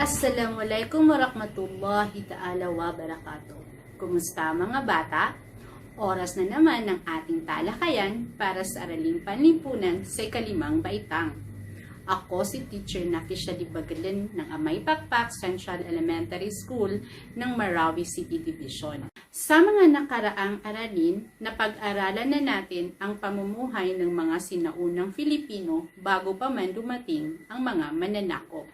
Assalamualaikum warahmatullahi ta'ala wabarakatuh. Kumusta mga bata? Oras na naman ng ating talakayan para sa Araling Panlipunan sa ikalimang baitang. Ako si Teacher Nakisha Dibagalan ng Amay Pakpak Central Elementary School ng Marawi City Division. Sa mga nakaraang aralin, napag-aralan na natin ang pamumuhay ng mga sinaunang Filipino bago pa man dumating ang mga mananakop.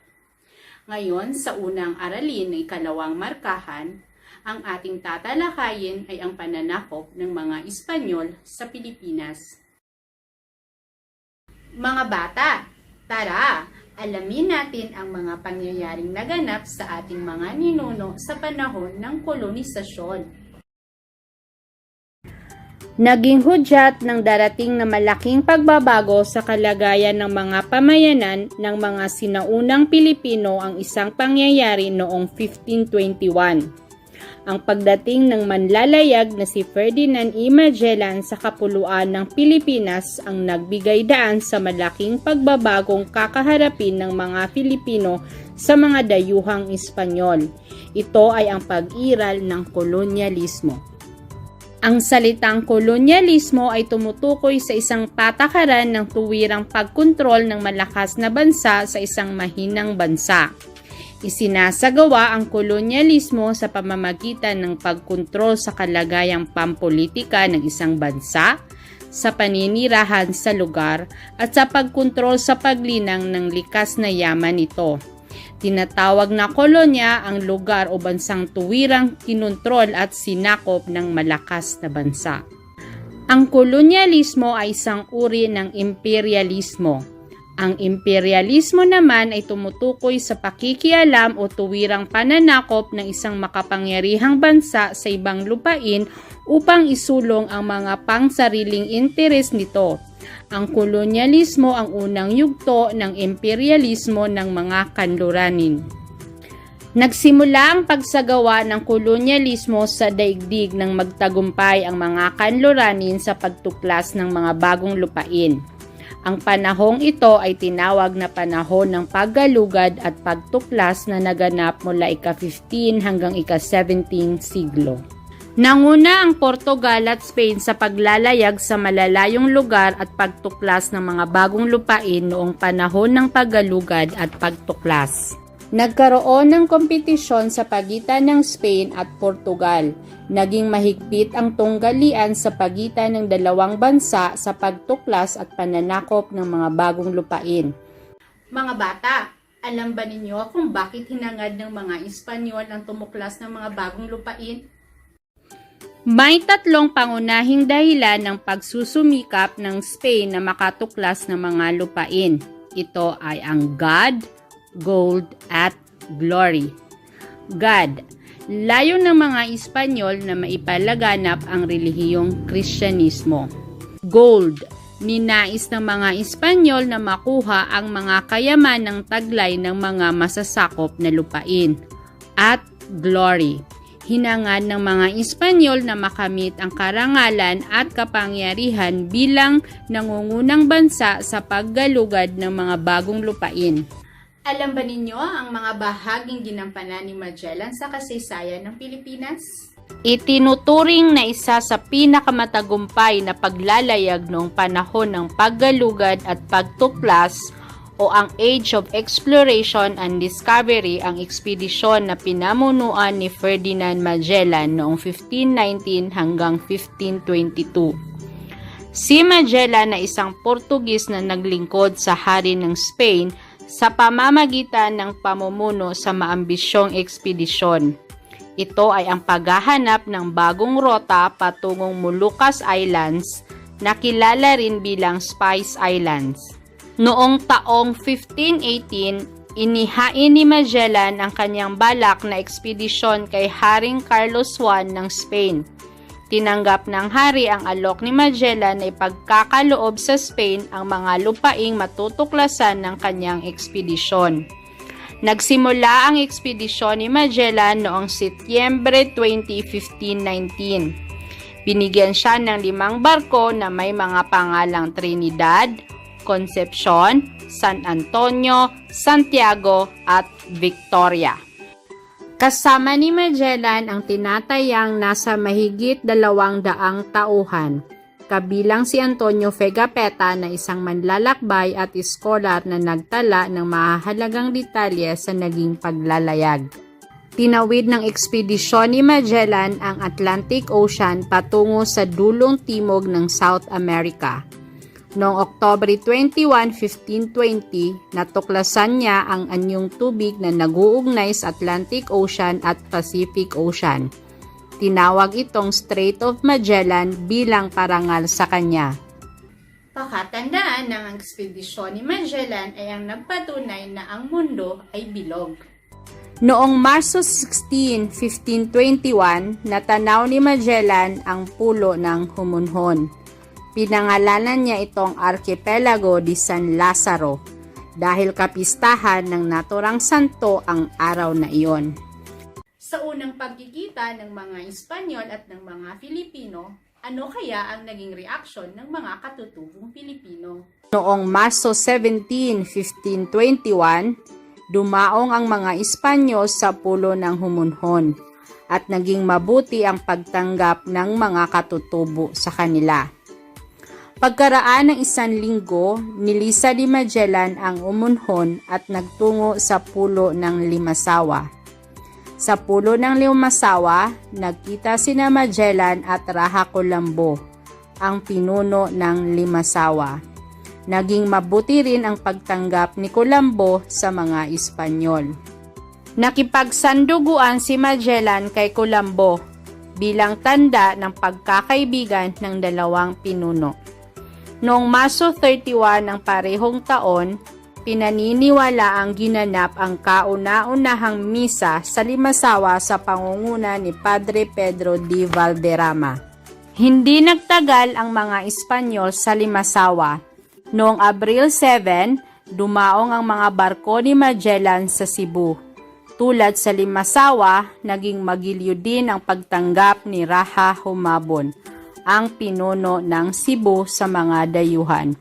Ngayon, sa unang aralin na ikalawang markahan, ang ating tatalakayin ay ang pananakop ng mga Espanyol sa Pilipinas. Mga bata, tara, alamin natin ang mga pangyayaring naganap sa ating mga ninuno sa panahon ng kolonisasyon. Naging hudyat ng darating na malaking pagbabago sa kalagayan ng mga pamayanan ng mga sinaunang Pilipino ang isang pangyayari noong 1521. Ang pagdating ng manlalayag na si Ferdinand E. Magellan sa kapuluan ng Pilipinas ang nagbigay daan sa malaking pagbabagong kakaharapin ng mga Filipino sa mga dayuhang Espanyol. Ito ay ang pag-iral ng kolonyalismo. Ang salitang kolonyalismo ay tumutukoy sa isang patakaran ng tuwirang pagkontrol ng malakas na bansa sa isang mahinang bansa. Isinasagawa ang kolonyalismo sa pamamagitan ng pagkontrol sa kalagayang pampolitika ng isang bansa, sa paninirahan sa lugar, at sa pagkontrol sa paglinang ng likas na yaman nito. Tinatawag na kolonya ang lugar o bansang tuwirang kinontrol at sinakop ng malakas na bansa. Ang kolonyalismo ay isang uri ng imperialismo. Ang imperialismo naman ay tumutukoy sa pakikialam o tuwirang pananakop ng isang makapangyarihang bansa sa ibang lupain upang isulong ang mga pangsariling interes nito. Ang kolonyalismo ang unang yugto ng imperialismo ng mga kanluranin. Nagsimula ang pagsagawa ng kolonyalismo sa daigdig nang magtagumpay ang mga kanluranin sa pagtuklas ng mga bagong lupain. Ang panahong ito ay tinawag na panahon ng paggalugad at pagtuklas na naganap mula ika-15 hanggang ika-17 siglo. Nanguna ang Portugal at Spain sa paglalayag sa malalayong lugar at pagtuklas ng mga bagong lupain noong panahon ng paggalugad at pagtuklas. Nagkaroon ng kompetisyon sa pagitan ng Spain at Portugal. Naging mahigpit ang tunggalian sa pagitan ng dalawang bansa sa pagtuklas at pananakop ng mga bagong lupain. Mga bata, alam ba ninyo kung bakit hinangad ng mga Espanyol ang tumuklas ng mga bagong lupain? May tatlong pangunahing dahilan ng pagsusumikap ng Spain na makatuklas ng mga lupain. Ito ay ang God, Gold, at Glory. God, layo ng mga Espanyol na maipalaganap ang relihiyong Kristyanismo. Gold, ninais ng mga Espanyol na makuha ang mga kayamanang taglay ng mga masasakop na lupain. At Glory, hinangad ng mga Espanyol na makamit ang karangalan at kapangyarihan bilang nangungunang bansa sa paggalugad ng mga bagong lupain. Alam ba ninyo ang mga bahaging ginampanan ni Magellan sa kasaysayan ng Pilipinas? Itinuturing na isa sa pinakamatagumpay na paglalayag noong panahon ng paggalugad at pagtuklas o ang Age of Exploration and Discovery ang ekspedisyon na pinamunuan ni Ferdinand Magellan noong 1519 hanggang 1522. Si Magellan na isang Portugis na naglingkod sa hari ng Spain sa pamamagitan ng pamumuno sa maambisyong ekspedisyon. Ito ay ang paghahanap ng bagong rota patungong Moluccas Islands na kilala rin bilang Spice Islands. Noong taong 1518, inihain ni Magellan ang kanyang balak na ekspedisyon kay Haring Carlos I ng Spain. Tinanggap ng hari ang alok ni Magellan na ipagkakaloob sa Spain ang mga lupaing matutuklasan ng kanyang ekspedisyon. Nagsimula ang ekspedisyon ni Magellan noong Setyembre 20, 1519. Binigyan siya ng 5 barko na may mga pangalang Trinidad, Concepcion, San Antonio, Santiago at Victoria. Kasama ni Magellan ang tinatayang nasa mahigit 200 tauhan, kabilang si Antonio Fegapeta na isang manlalakbay at iskolar na nagtala ng mahahalagang detalye sa naging paglalayag. Tinawid ng ekspedisyon ni Magellan ang Atlantic Ocean patungo sa dulong timog ng South America. Noong Oktubre 21, 1520, natuklasan niya ang anyong tubig na nag-uugnay sa Atlantic Ocean at Pacific Ocean. Tinawag itong Strait of Magellan bilang parangal sa kanya. Pakatandaan ng ekspedisyon ni Magellan ay ang nagpatunay na ang mundo ay bilog. Noong Marso 16, 1521, natanaw ni Magellan ang pulo ng Humunhon. Pinangalanan niya itong Archipelago de San Lazaro dahil kapistahan ng naturang santo ang araw na iyon. Sa unang pagkikita ng mga Espanyol at ng mga Filipino, ano kaya ang naging reaksyon ng mga katutubong Pilipino? Noong Marso 17, 1521, dumaong ang mga Espanyol sa pulo ng Humunhon at naging mabuti ang pagtanggap ng mga katutubo sa kanila. Pagkaraan ng 1 linggo, nilisa ni Magellan ang Humunhon at nagtungo sa pulo ng Limasawa. Sa pulo ng Limasawa, nagkita sina Magellan at Raja Colombo, ang pinuno ng Limasawa. Naging mabuti rin ang pagtanggap ni Colombo sa mga Espanyol. Nakipagsanduguan si Magellan kay Colombo bilang tanda ng pagkakaibigan ng dalawang pinuno. Noong Marso 31 ng parehong taon, pinaniniwala ang ginanap ang kauna-unahang misa sa Limasawa sa pangunguna ni Padre Pedro de Valderrama. Hindi nagtagal ang mga Espanyol sa Limasawa. Noong Abril 7, dumaong ang mga barko ni Magellan sa Cebu. Tulad sa Limasawa, naging magilyo din ang pagtanggap ni Raja Humabon, ang pinuno ng Cebu sa mga dayuhan.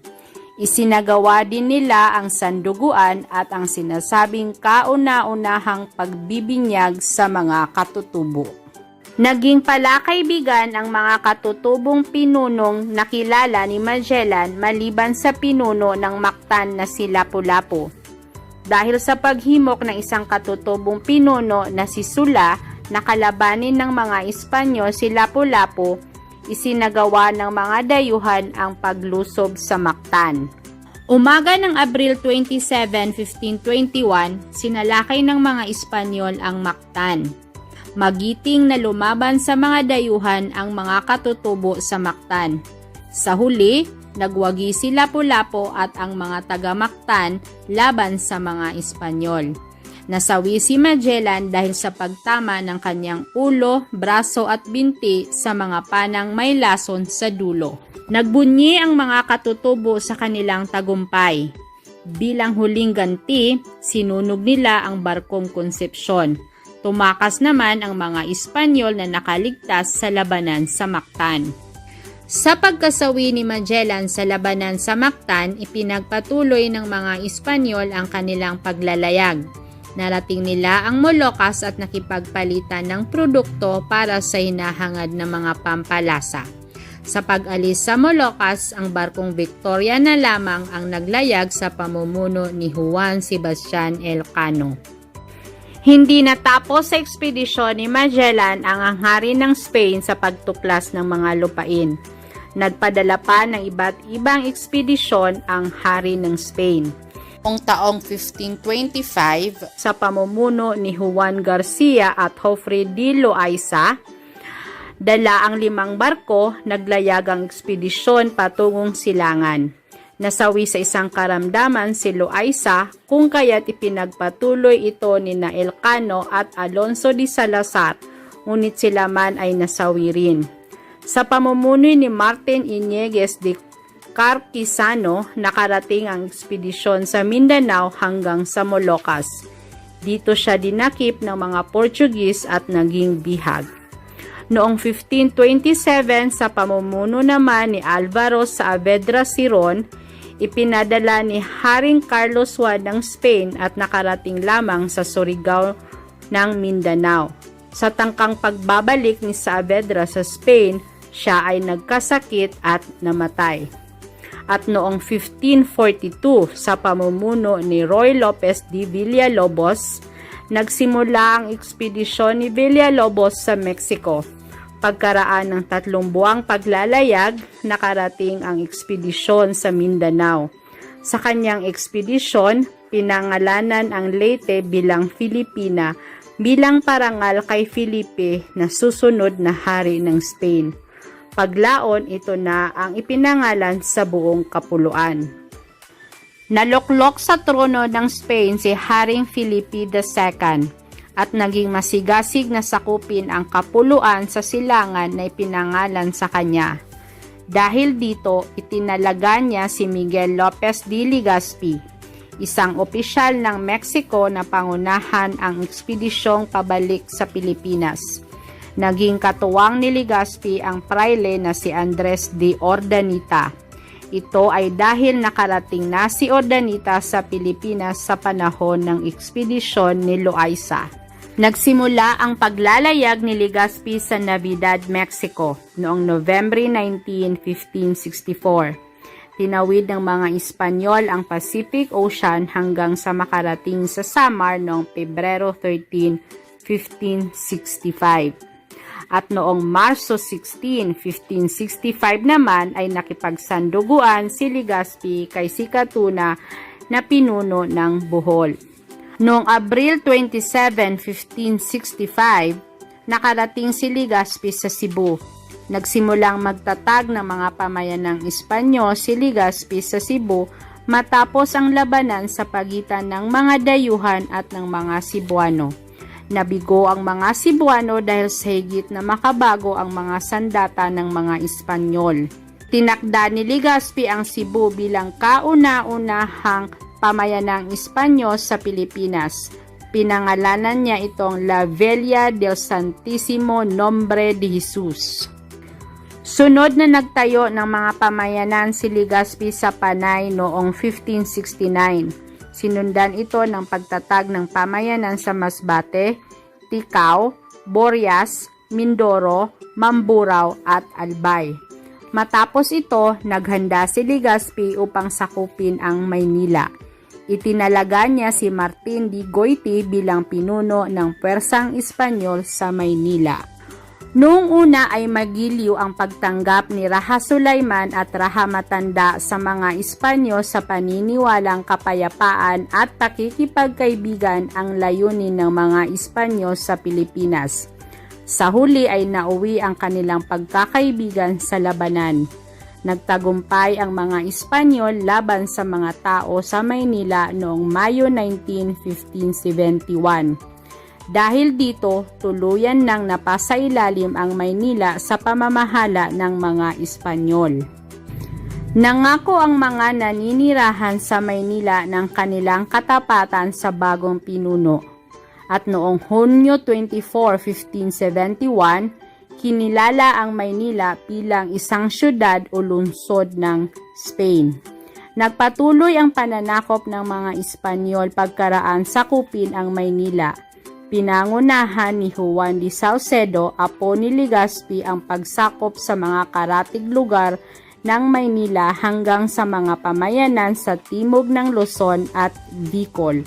Isinagawa din nila ang sanduguan at ang sinasabing kauna-unahang pagbibinyag sa mga katutubo. Naging palakaibigan ang mga katutubong pinunong nakilala ni Magellan maliban sa pinuno ng Mactan na si Lapu-Lapu. Dahil sa paghimok ng isang katutubong pinuno na si Sula na kalabanin ng mga Espanyol si Lapu-Lapu, isinagawa ng mga dayuhan ang paglusob sa Mactan. Umaga ng Abril 27, 1521, sinalakay ng mga Espanyol ang Mactan. Magiting na lumaban sa mga dayuhan ang mga katutubo sa Mactan. Sa huli, nagwagi si Lapu-Lapu at ang mga taga-Mactan laban sa mga Espanyol. Nasawi si Magellan dahil sa pagtama ng kanyang ulo, braso at binti sa mga panang may lason sa dulo. Nagbunyi ang mga katutubo sa kanilang tagumpay. Bilang huling ganti, sinunog nila ang barkong Concepcion. Tumakas naman ang mga Espanyol na nakaligtas sa labanan sa Mactan. Sa pagkasawi ni Magellan sa labanan sa Mactan, ipinagpatuloy ng mga Espanyol ang kanilang paglalayag. Narating nila ang Moluccas at nakipagpalitan ng produkto para sa hinahangad ng mga pampalasa. Sa pag-alis sa Moluccas, ang barkong Victoria na lamang ang naglayag sa pamumuno ni Juan Sebastian Elcano. Hindi natapos sa ekspedisyon ni Magellan ang hangarin ng Spain sa pagtuklas ng mga lupain. Nagpadala pa ng iba't ibang ekspedisyon ang hari ng Spain. Noong taong 1525, sa pamumuno ni Juan Garcia at Joffre de Loaiza, dala ang 5 barko, naglayag ang ekspedisyon patungong Silangan. Nasawi sa isang karamdaman si Loaiza kung kaya't ipinagpatuloy ito ni Elcano at Alonso de Salazar, ngunit sila man ay nasawi rin. Sa pamumuno ni Martin Iñiguez de Carquisano, nakarating ang ekspedisyon sa Mindanao hanggang sa Moluccas. Dito siya dinakip ng mga Portuguese at naging bihag. Noong 1527, sa pamumuno naman ni Alvaro Saavedra Siron, Ipinadala ni Haring Carlos I ng Spain at nakarating lamang sa Surigao ng Mindanao. Sa tangkang pagbabalik ni Saavedra sa Spain, siya ay nagkasakit at namatay. At noong 1542, sa pamumuno ni Roy Lopez de Villalobos, nagsimula ang ekspedisyon ni Villalobos sa Mexico. Pagkaraan ng 3 buwang paglalayag, nakarating ang ekspedisyon sa Mindanao. Sa kanyang ekspedisyon, pinangalanan ang Leyte bilang Filipina bilang parangal kay Felipe na susunod na hari ng Spain. Paglaon, ito na ang ipinangalan sa buong kapuluan. Naluklok sa trono ng Spain si Haring Felipe II at naging masigasig na sakupin ang kapuluan sa silangan na ipinangalan sa kanya. Dahil dito, itinalaga niya si Miguel Lopez de Legazpi, isang opisyal ng Mexico na pangunahan ang ekspedisyong pabalik sa Pilipinas. Naging katuwang ni Legazpi ang praile na si Andres de Ordanita. Ito ay dahil nakarating na si Ordanita sa Pilipinas sa panahon ng ekspedisyon ni Loaiza. Nagsimula ang paglalayag ni Legazpi sa Navidad, Mexico noong November 19, 1564. Tinawid ng mga Espanyol ang Pacific Ocean hanggang sa makarating sa Samar noong Pebrero 13, 1565. At noong Marso 16, 1565 naman ay nakipagsanduguan si Legazpi kay Sikatuna na pinuno ng Bohol. Noong Abril 27, 1565, nakarating si Legazpi sa Cebu. Nagsimulang magtatag ng mga pamayanang Espanyol si Legazpi sa Cebu matapos ang labanan sa pagitan ng mga dayuhan at ng mga Cebuano. Nabigo ang mga Cebuano dahil sa higit na makabago ang mga sandata ng mga Espanyol. Tinakda ni Legazpi ang Cebu bilang kauna-unahang pamayanang Espanyol sa Pilipinas. Pinangalanan niya itong La Villa del Santísimo Nombre de Jesus. Sunod na nagtayo ng mga pamayanan si Legazpi sa Panay noong 1569. Sinundan ito ng pagtatag ng pamayanan sa Masbate, Ticao, Borias, Mindoro, Mamburao at Albay. Matapos ito, naghanda si Legazpi upang sakupin ang Maynila. Itinalaga niya si Martin de Goiti bilang pinuno ng pwersang Espanyol sa Maynila. Noong una ay magiliw ang pagtanggap ni Raja Sulaiman at Raja Matanda sa mga Espanyol sa paniniwalang kapayapaan at pakikipagkaibigan ang layunin ng mga Espanyol sa Pilipinas. Sa huli ay nauwi ang kanilang pagkakaibigan sa labanan. Nagtagumpay ang mga Espanyol laban sa mga tao sa Maynila noong Mayo 19, 1571. Dahil dito, tuluyan nang napasailalim ang Maynila sa pamamahala ng mga Espanyol. Nangako ang mga naninirahan sa Maynila ng kanilang katapatan sa bagong pinuno. At noong Hunyo 24, 1571, kinilala ang Maynila bilang isang syudad o lungsod ng Spain. Nagpatuloy ang pananakop ng mga Espanyol pagkaraan sakupin ang Maynila. Pinangunahan ni Juan de Saucedo, apo ni Legazpi, ang pagsakop sa mga karatig lugar ng Maynila hanggang sa mga pamayanan sa timog ng Luzon at Bicol.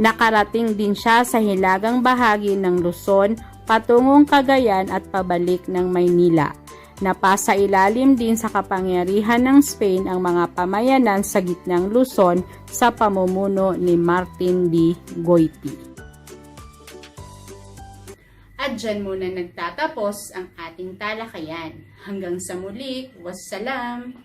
Nakarating din siya sa hilagang bahagi ng Luzon, patungong Cagayan at pabalik ng Maynila. Napasailalim din sa kapangyarihan ng Spain ang mga pamayanan sa gitnang Luzon sa pamumuno ni Martin de Goiti. At dyan muna nagtatapos ang ating talakayan. Hanggang sa muli, wassalam!